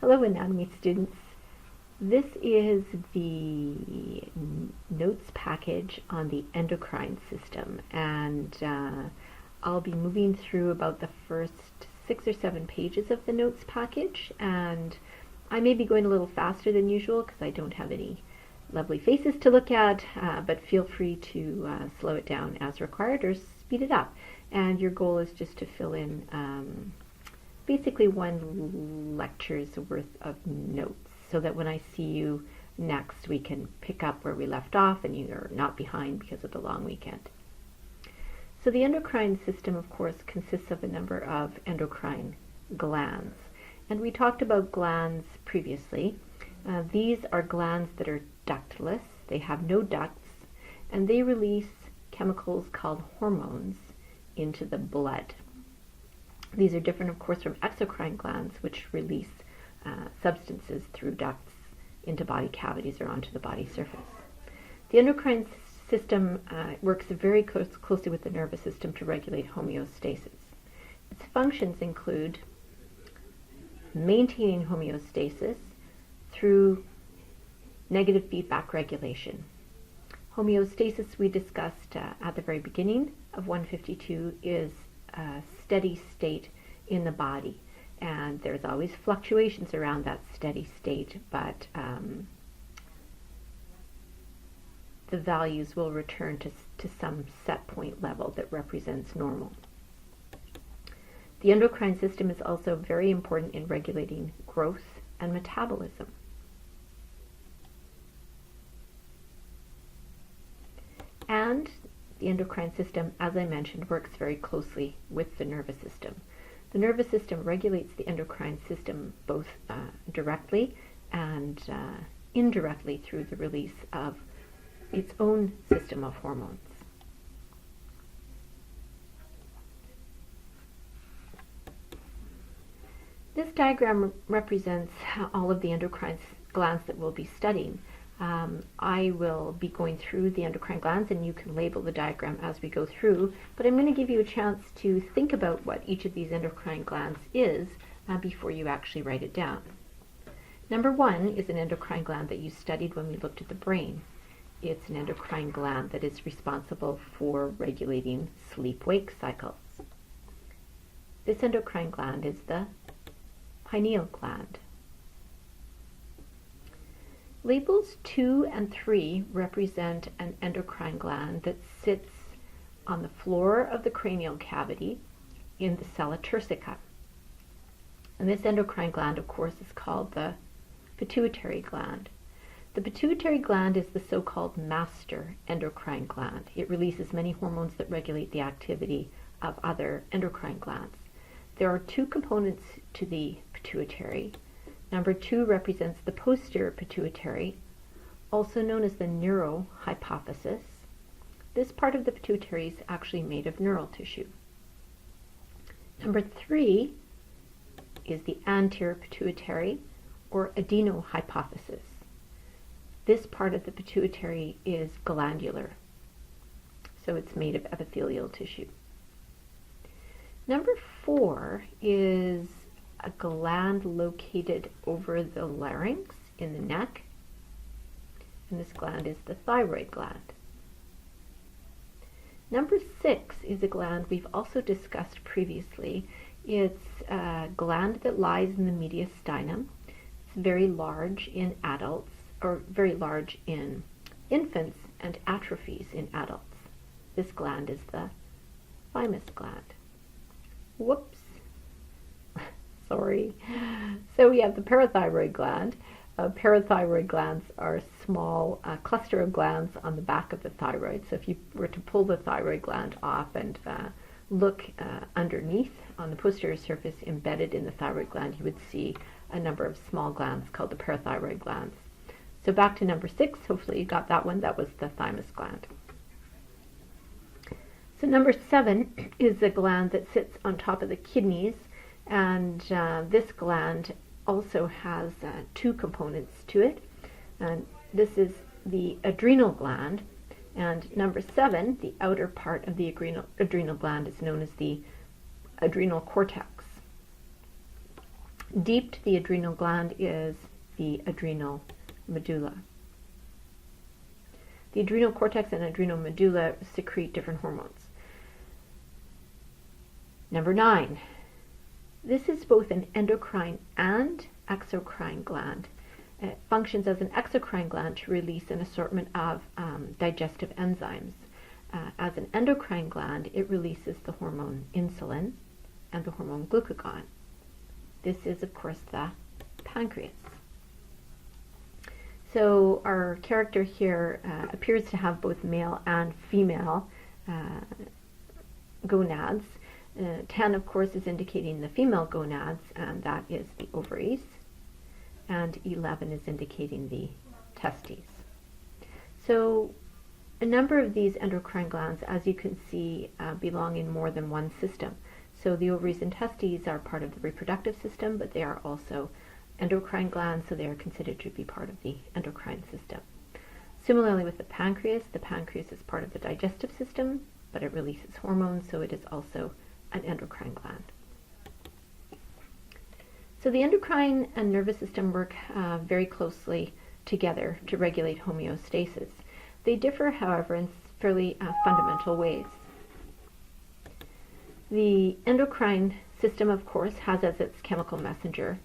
Hello, anatomy students. This is the notes package on the endocrine system, and I'll be moving through about the first 6 or 7 pages of the notes package, and I may be going a little faster than usual because I don't have any lovely faces to look at, but feel free to slow it down as required or speed it up. And your goal is just to fill in basically one lecture's worth of notes, so that when I see you next we can pick up where we left off and you're not behind because of the long weekend. So the endocrine system, of course, consists of a number of endocrine glands, and we talked about glands previously. These are glands that are ductless, they have no ducts, and they release chemicals called hormones into the blood. These are different, of course, from exocrine glands, which release substances through ducts into body cavities or onto the body surface. The endocrine system works very closely with the nervous system to regulate homeostasis. Its functions include maintaining homeostasis through negative feedback regulation. Homeostasis, we discussed at the very beginning of 152, is a steady state in the body, and there's always fluctuations around that steady state, but the values will return to some set point level that represents normal. The endocrine system is also very important in regulating growth and metabolism. And the endocrine system, as I mentioned, works very closely with the nervous system. The nervous system regulates the endocrine system both directly and indirectly through the release of its own system of hormones. This diagram represents all of the endocrine glands that we'll be studying. I will be going through the endocrine glands, and you can label the diagram as we go through, but I'm going to give you a chance to think about what each of these endocrine glands is before you actually write it down. Number 1 is an endocrine gland that you studied when we looked at the brain. It's an endocrine gland that is responsible for regulating sleep-wake cycles. This endocrine gland is the pineal gland. Labels 2 and 3 represent an endocrine gland that sits on the floor of the cranial cavity in the sella turcica. And this endocrine gland, of course, is called the pituitary gland. The pituitary gland is the so-called master endocrine gland. It releases many hormones that regulate the activity of other endocrine glands. There are 2 components to the pituitary. Number 2 represents the posterior pituitary, also known as the neurohypophysis. This part of the pituitary is actually made of neural tissue. Number 3 is the anterior pituitary, or adenohypophysis. This part of the pituitary is glandular, so it's made of epithelial tissue. Number 4 is a gland located over the larynx in the neck, and this gland is the thyroid gland. Number 6 is a gland we've also discussed previously. It's a gland that lies in the mediastinum. It's very large in adults, or very large in infants, and atrophies in adults. This gland is the thymus gland. Whoops. Sorry. So we have the parathyroid gland. Parathyroid glands are a small cluster of glands on the back of the thyroid. So if you were to pull the thyroid gland off and look underneath on the posterior surface embedded in the thyroid gland, you would see a number of small glands called the parathyroid glands. So back to number 6, hopefully you got that one. That was the thymus gland. So number 7 is a gland that sits on top of the kidneys. And this gland also has 2 components to it. And this is the adrenal gland. And number 7, the outer part of the adrenal gland, is known as the adrenal cortex. Deep to the adrenal gland is the adrenal medulla. The adrenal cortex and adrenal medulla secrete different hormones. Number 9. This is both an endocrine and exocrine gland. It functions as an exocrine gland to release an assortment of digestive enzymes. As an endocrine gland, it releases the hormone insulin and the hormone glucagon. This is, of course, the pancreas. So our character here appears to have both male and female gonads. 10, of course, is indicating the female gonads, and that is the ovaries. And 11 is indicating the testes. So a number of these endocrine glands, as you can see, belong in more than one system. So the ovaries and testes are part of the reproductive system, but they are also endocrine glands, so they are considered to be part of the endocrine system. Similarly with the pancreas is part of the digestive system, but it releases hormones, so it is also an endocrine gland. So the endocrine and nervous system work very closely together to regulate homeostasis. They differ, however, in fairly fundamental ways. The endocrine system, of course, has as its chemical messenger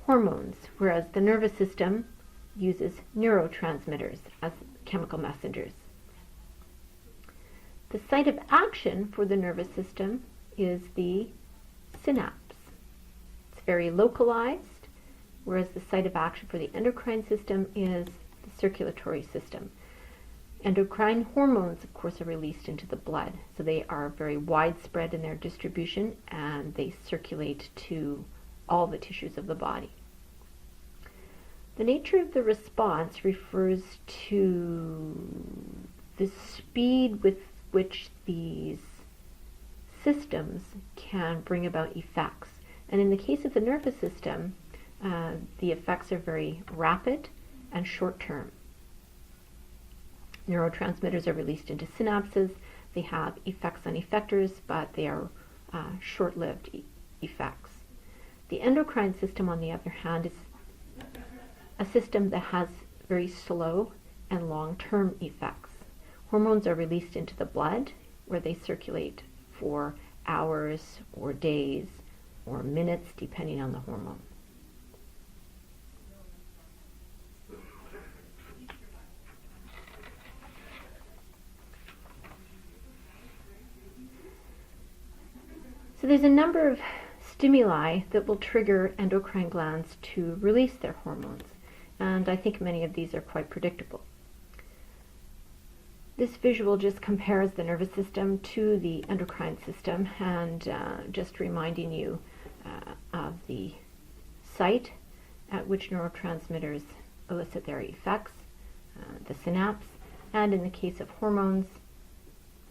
hormones, whereas the nervous system uses neurotransmitters as chemical messengers. The site of action for the nervous system is the synapse. It's very localized, whereas the site of action for the endocrine system is the circulatory system. Endocrine hormones, of course, are released into the blood, so they are very widespread in their distribution and they circulate to all the tissues of the body. The nature of the response refers to the speed with which these systems can bring about effects. And in the case of the nervous system, the effects are very rapid and short-term. Neurotransmitters are released into synapses. They have effects on effectors, but they are short-lived effects. The endocrine system, on the other hand, is a system that has very slow and long-term effects. Hormones are released into the blood, where they circulate for hours or days or minutes, depending on the hormone. So there's a number of stimuli that will trigger endocrine glands to release their hormones, and I think many of these are quite predictable. This visual just compares the nervous system to the endocrine system, and just reminding you of the site at which neurotransmitters elicit their effects, the synapse, and in the case of hormones,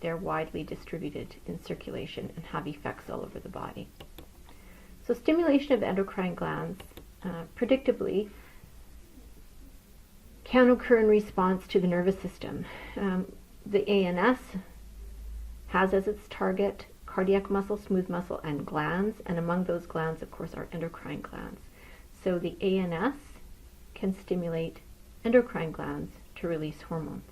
they're widely distributed in circulation and have effects all over the body. So stimulation of endocrine glands, predictably, can occur in response to the nervous system. The ANS has as its target cardiac muscle, smooth muscle, and glands, and among those glands, of course, are endocrine glands. So the ANS can stimulate endocrine glands to release hormones.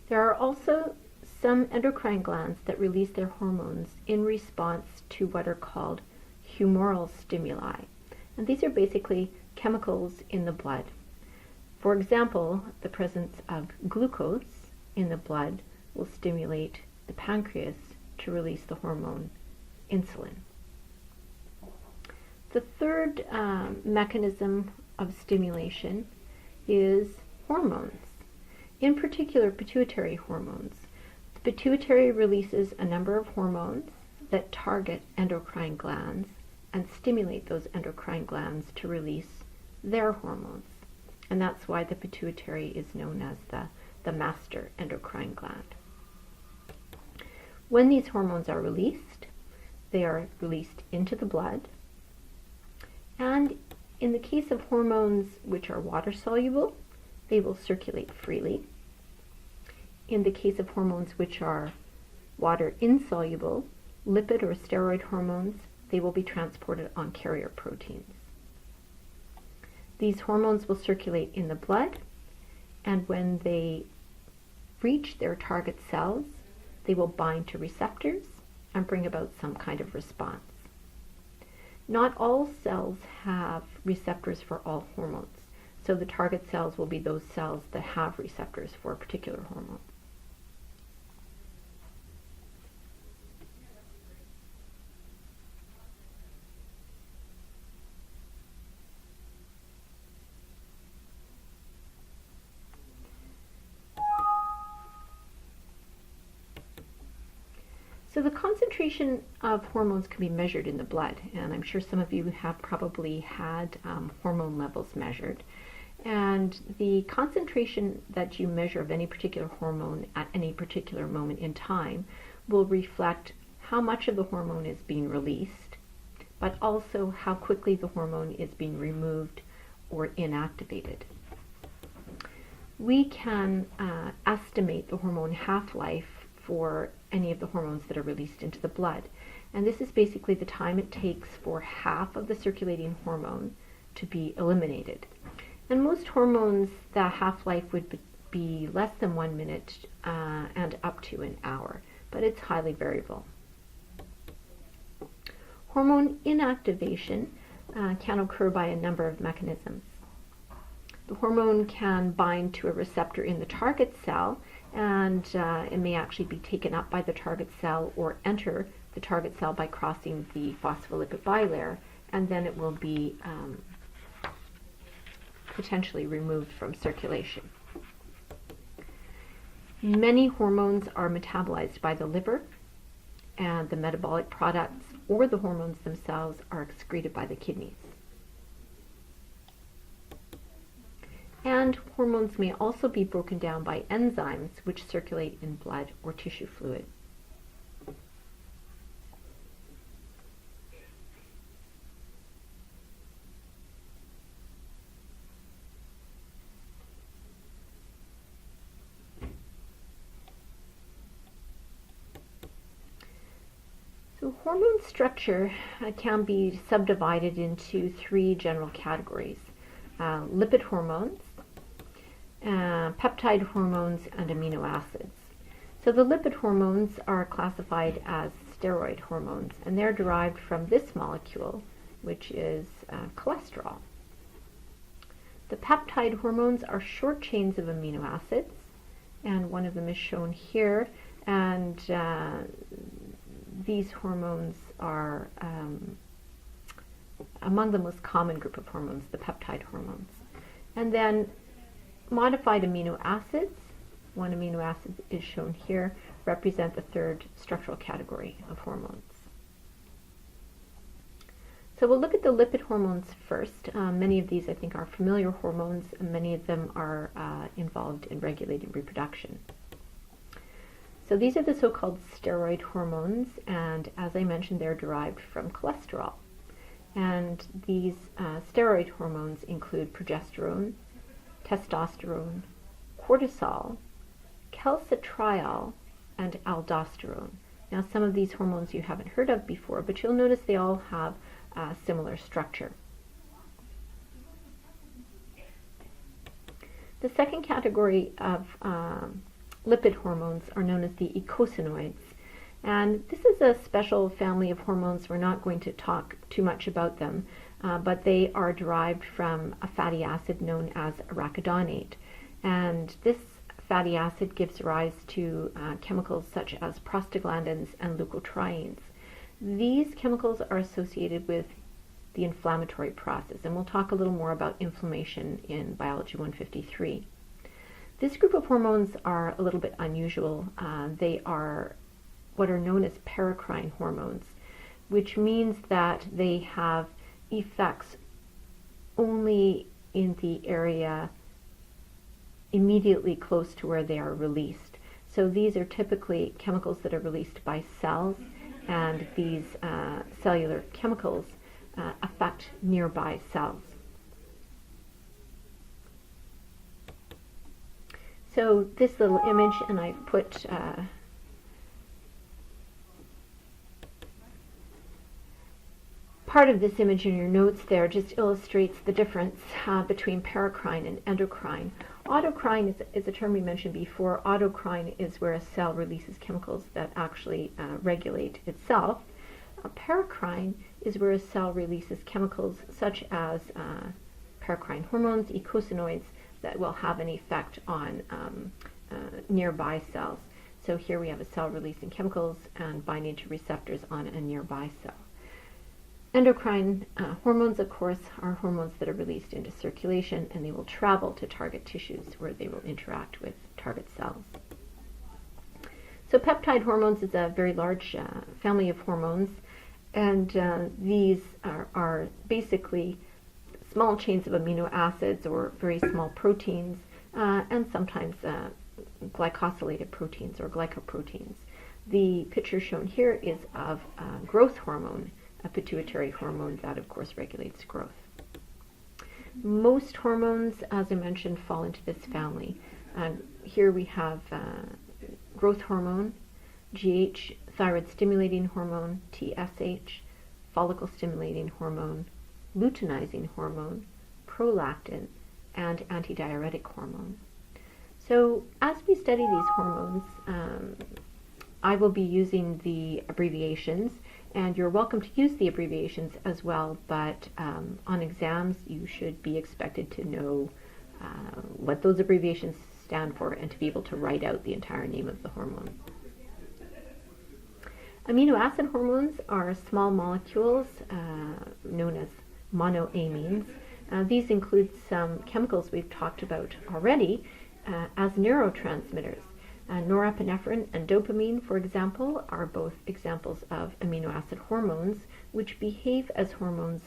There are also some endocrine glands that release their hormones in response to what are called humoral stimuli. And these are basically chemicals in the blood. For example, the presence of glucose in the blood will stimulate the pancreas to release the hormone insulin. The third mechanism of stimulation is hormones. In particular, pituitary hormones. The pituitary releases a number of hormones that target endocrine glands and stimulate those endocrine glands to release their hormones. And that's why the pituitary is known as the master endocrine gland. When these hormones are released, they are released into the blood. And in the case of hormones which are water-soluble, they will circulate freely. In the case of hormones which are water insoluble, lipid or steroid hormones, they will be transported on carrier proteins. These hormones will circulate in the blood, and when they reach their target cells, they will bind to receptors and bring about some kind of response. Not all cells have receptors for all hormones, so the target cells will be those cells that have receptors for a particular hormone. So the concentration of hormones can be measured in the blood, and I'm sure some of you have probably had hormone levels measured. And the concentration that you measure of any particular hormone at any particular moment in time will reflect how much of the hormone is being released, but also how quickly the hormone is being removed or inactivated. We can estimate the hormone half-life for any of the hormones that are released into the blood. And this is basically the time it takes for half of the circulating hormone to be eliminated. And most hormones, the half-life would be less than 1 minute and up to an hour, but it's highly variable. Hormone inactivation can occur by a number of mechanisms. The hormone can bind to a receptor in the target cell, and it may actually be taken up by the target cell or enter the target cell by crossing the phospholipid bilayer, and then it will be potentially removed from circulation. Many hormones are metabolized by the liver, and the metabolic products or the hormones themselves are excreted by the kidneys. And hormones may also be broken down by enzymes which circulate in blood or tissue fluid. So hormone structure can be subdivided into 3 general categories: lipid hormones, peptide hormones, and amino acids. So the lipid hormones are classified as steroid hormones, and they're derived from this molecule, which is cholesterol. The peptide hormones are short chains of amino acids, and one of them is shown here, and these hormones are among the most common group of hormones, the peptide hormones. And then modified amino acids, one amino acid is shown here, represent the 3rd structural category of hormones. So we'll look at the lipid hormones first. Many of these I think are familiar hormones, and many of them are involved in regulating reproduction. So these are the so-called steroid hormones, and as I mentioned, they're derived from cholesterol. And these steroid hormones include progesterone, testosterone, cortisol, calcitriol, and aldosterone. Now, some of these hormones you haven't heard of before, but you'll notice they all have a similar structure. The second category of lipid hormones are known as the eicosanoids. And this is a special family of hormones. We're not going to talk too much about them, but they are derived from a fatty acid known as arachidonate. And this fatty acid gives rise to chemicals such as prostaglandins and leukotrienes. These chemicals are associated with the inflammatory process, and we'll talk a little more about inflammation in Biology 153. This group of hormones are a little bit unusual. They are what are known as paracrine hormones, which means that they have effects only in the area immediately close to where they are released. So these are typically chemicals that are released by cells, and these cellular chemicals affect nearby cells. So this little image, and I've put part of this image in your notes there just illustrates the difference between paracrine and endocrine. Autocrine is a term we mentioned before. Autocrine is where a cell releases chemicals that actually regulate itself. Paracrine is where a cell releases chemicals such as paracrine hormones, eicosanoids, that will have an effect on nearby cells. So here we have a cell releasing chemicals and binding to receptors on a nearby cell. Endocrine hormones, of course, are hormones that are released into circulation, and they will travel to target tissues where they will interact with target cells. So peptide hormones is a very large family of hormones, and these are basically small chains of amino acids or very small proteins, and sometimes glycosylated proteins or glycoproteins. The picture shown here is of growth hormone, a pituitary hormone that, of course, regulates growth. Most hormones, as I mentioned, fall into this family. Here we have growth hormone, GH, thyroid stimulating hormone, TSH, follicle stimulating hormone, luteinizing hormone, prolactin, and antidiuretic hormone. So as we study these hormones, I will be using the abbreviations, and you're welcome to use the abbreviations as well, but on exams you should be expected to know what those abbreviations stand for and to be able to write out the entire name of the hormone. Amino acid hormones are small molecules known as monoamines. These include some chemicals we've talked about already as neurotransmitters. Norepinephrine and dopamine, for example, are both examples of amino acid hormones, which behave as hormones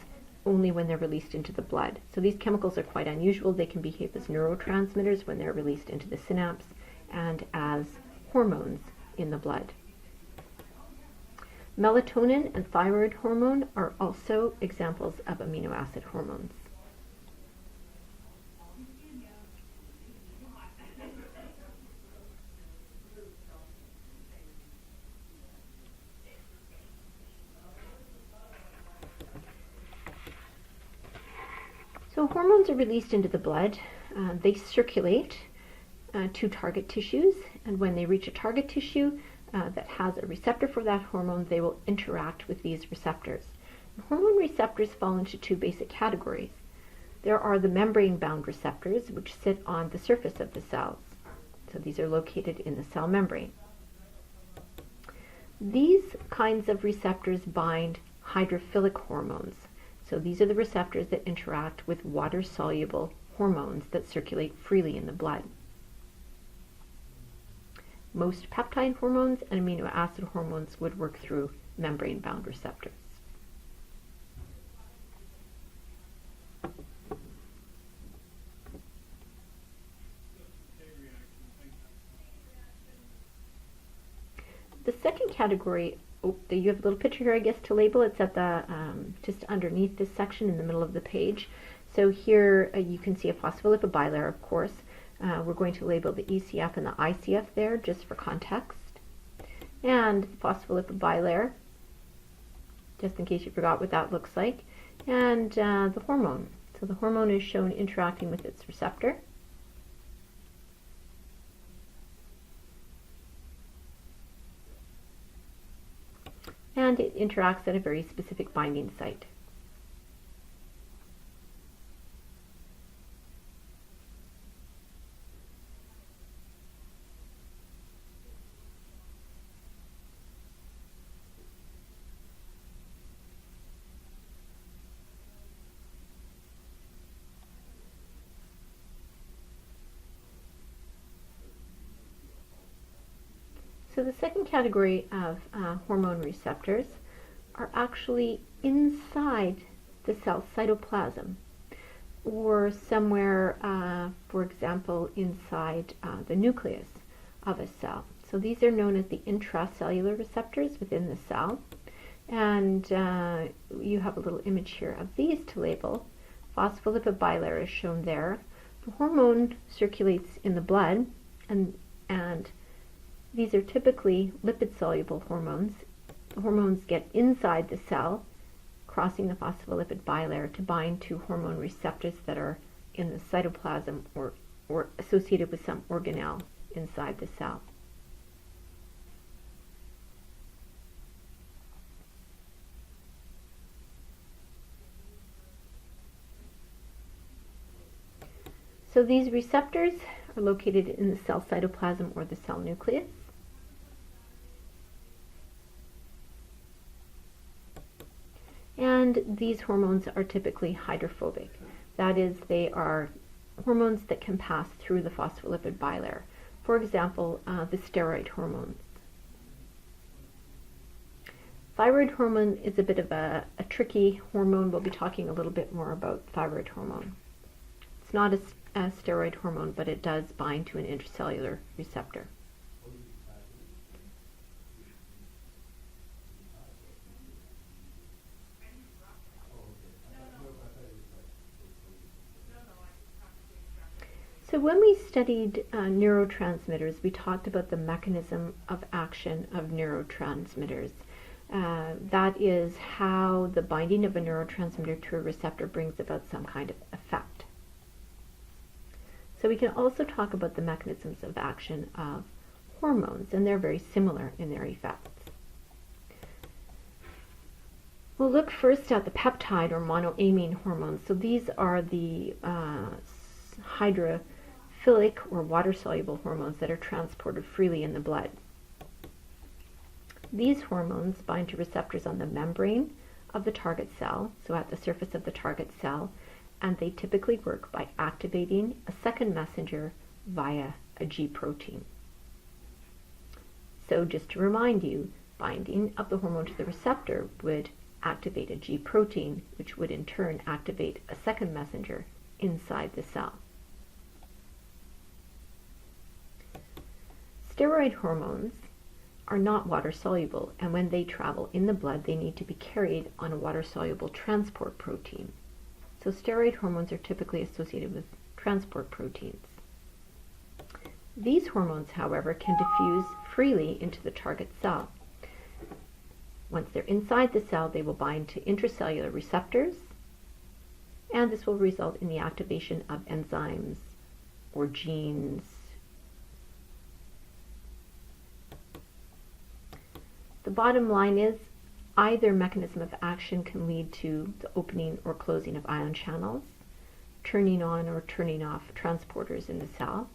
only when they're released into the blood. So these chemicals are quite unusual. They can behave as neurotransmitters when they're released into the synapse and as hormones in the blood. Melatonin and thyroid hormone are also examples of amino acid hormones. So hormones are released into the blood. They circulate to target tissues, and when they reach a target tissue that has a receptor for that hormone, they will interact with these receptors. And hormone receptors fall into two basic categories. There are the membrane-bound receptors, which sit on the surface of the cells. So these are located in the cell membrane. These kinds of receptors bind hydrophilic hormones. So these are the receptors that interact with water-soluble hormones that circulate freely in the blood. Most peptide hormones and amino acid hormones would work through membrane-bound receptors. The second category, you have a little picture here, I guess, to label. It's at the just underneath this section in the middle of the page. So here you can see a phospholipid bilayer, of course. We're going to label the ECF and the ICF there just for context. And phospholipid bilayer, just in case you forgot what that looks like. And the hormone. So the hormone is shown interacting with its receptor. And it interacts at a very specific binding site. So the second category of hormone receptors are actually inside the cell cytoplasm, or somewhere, for example, inside the nucleus of a cell. So these are known as the intracellular receptors within the cell. And you have a little image here of these to label. Phospholipid bilayer is shown there. The hormone circulates in the blood, and these are typically lipid-soluble hormones. The hormones get inside the cell, crossing the phospholipid bilayer to bind to hormone receptors that are in the cytoplasm or associated with some organelle inside the cell. So these receptors are located in the cell cytoplasm or the cell nucleus. And these hormones are typically hydrophobic. That is, they are hormones that can pass through the phospholipid bilayer. For example, the steroid hormones. Thyroid hormone is a bit of a tricky hormone. We'll be talking a little bit more about thyroid hormone. It's not a steroid hormone, but it does bind to an intracellular receptor. So when we studied neurotransmitters, we talked about the mechanism of action of neurotransmitters. That is how the binding of a neurotransmitter to a receptor brings about some kind of effect. So we can also talk about the mechanisms of action of hormones, and they're very similar in their effects. We'll look first at the peptide or monoamine hormones. So these are the hydrophilic or water-soluble hormones that are transported freely in the blood. These hormones bind to receptors on the membrane of the target cell, so at the surface of the target cell, and they typically work by activating a second messenger via a G protein. So just to remind you, binding of the hormone to the receptor would activate a G protein, which would in turn activate a second messenger inside the cell. Steroid hormones are not water-soluble, and when they travel in the blood, they need to be carried on a water-soluble transport protein. So steroid hormones are typically associated with transport proteins. These hormones, however, can diffuse freely into the target cell. Once they're inside the cell, they will bind to intracellular receptors, and this will result in the activation of enzymes or genes. The bottom line is either mechanism of action can lead to the opening or closing of ion channels, turning on or turning off transporters in the cell,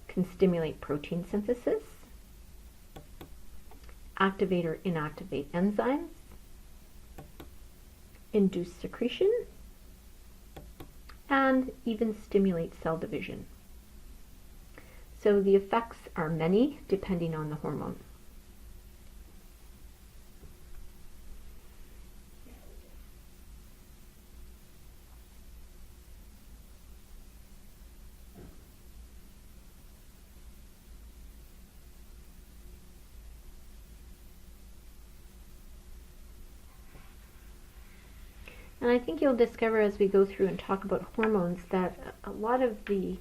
can stimulate protein synthesis, activate or inactivate enzymes, induce secretion, and even stimulate cell division. So the effects are many depending on the hormone. And I think you'll discover as we go through and talk about hormones that a lot of the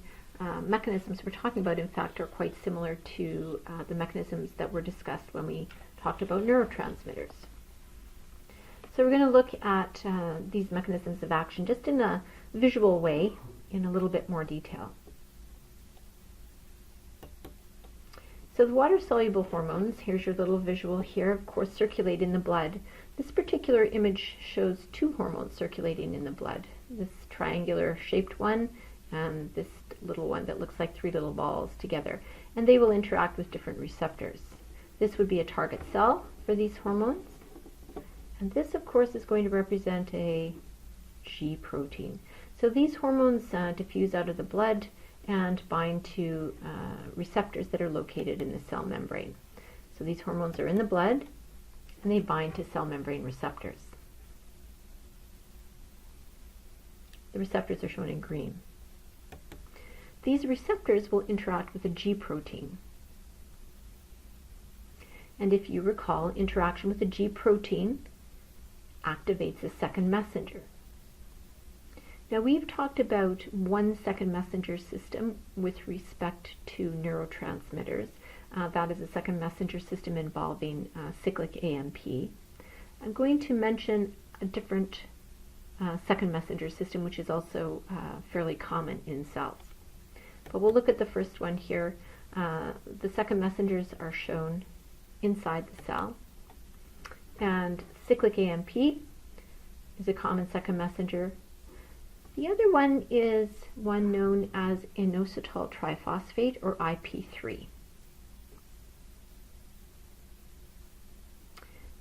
mechanisms we're talking about, in fact, are quite similar to the mechanisms that were discussed when we talked about neurotransmitters. So we're going to look at these mechanisms of action just in a visual way in a little bit more detail. So the water-soluble hormones, here's your little visual here, of course, circulate in the blood. This particular image shows two hormones circulating in the blood, this triangular shaped one and this little one that looks like three little balls together, and they will interact with different receptors. This would be a target cell for these hormones, and this of course is going to represent a G protein. So these hormones diffuse out of the blood and bind to receptors that are located in the cell membrane. So these hormones are in the blood and they bind to cell membrane receptors. The receptors are shown in green. These receptors will interact with a G protein. And if you recall, interaction with the G protein activates a second messenger. Now we've talked about one second messenger system with respect to neurotransmitters. That is a second messenger system involving cyclic AMP. I'm going to mention a different second messenger system, which is also fairly common in cells. But we'll look at the first one here. The second messengers are shown inside the cell. And cyclic AMP is a common second messenger. The other one is one known as inositol triphosphate, or IP3.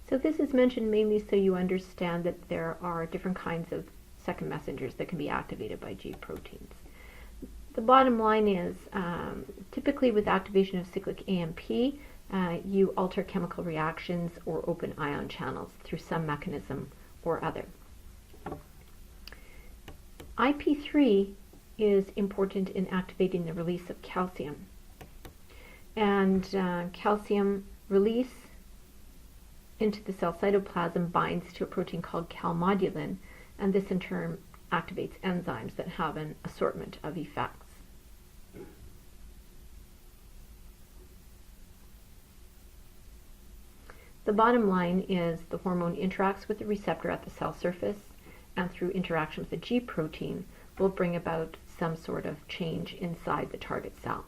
So this is mentioned mainly so you understand that there are different kinds of second messengers that can be activated by G proteins. The bottom line is, typically with activation of cyclic AMP, you alter chemical reactions or open ion channels through some mechanism or other. IP3 is important in activating the release of calcium. And calcium release into the cell cytoplasm binds to a protein called calmodulin, and this in turn activates enzymes that have an assortment of effects. The bottom line is the hormone interacts with the receptor at the cell surface, and through interaction with the G protein will bring about some sort of change inside the target cell.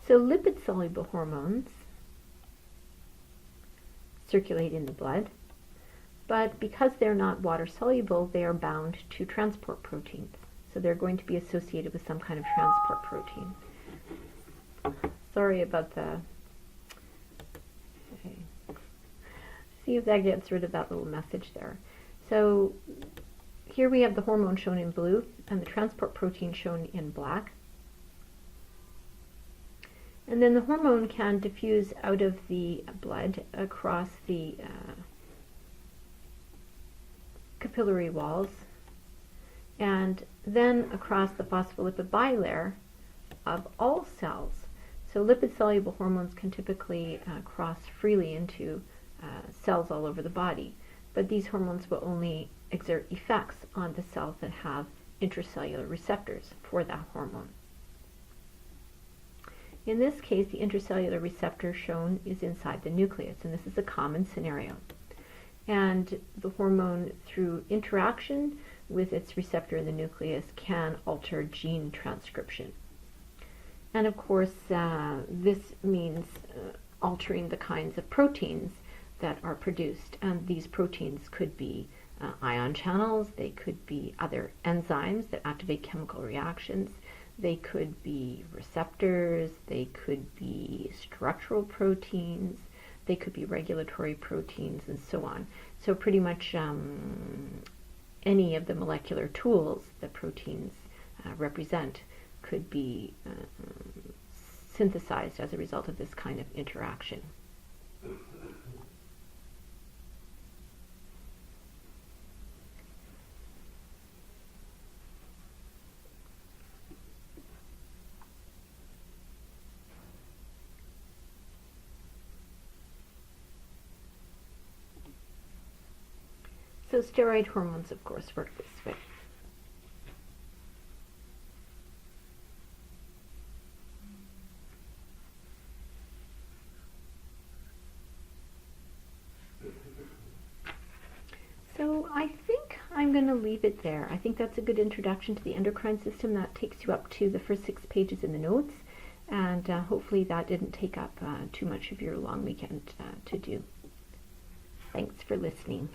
So lipid-soluble hormones circulate in the blood, but because they're not water-soluble, they are bound to transport proteins. So they're going to be associated with some kind of transport protein. Sorry about the... Okay. See if that gets rid of that little message there. So here we have the hormone shown in blue and the transport protein shown in black. And then the hormone can diffuse out of the blood across the capillary walls and then across the phospholipid bilayer of all cells. So lipid-soluble hormones can typically cross freely into cells all over the body, but these hormones will only exert effects on the cells that have intracellular receptors for that hormone. In this case, the intracellular receptor shown is inside the nucleus, and this is a common scenario. And the hormone, through interaction with its receptor in the nucleus, can alter gene transcription. And of course, this means altering the kinds of proteins that are produced. And these proteins could be ion channels, they could be other enzymes that activate chemical reactions, they could be receptors, they could be structural proteins, they could be regulatory proteins, and so on. So pretty much any of the molecular tools that proteins represent could be synthesized as a result of this kind of interaction. So steroid hormones, of course, work this way. So I think I'm going to leave it there. I think that's a good introduction to the endocrine system. That takes you up to the first 6 pages in the notes, and hopefully that didn't take up too much of your long weekend to do. Thanks for listening.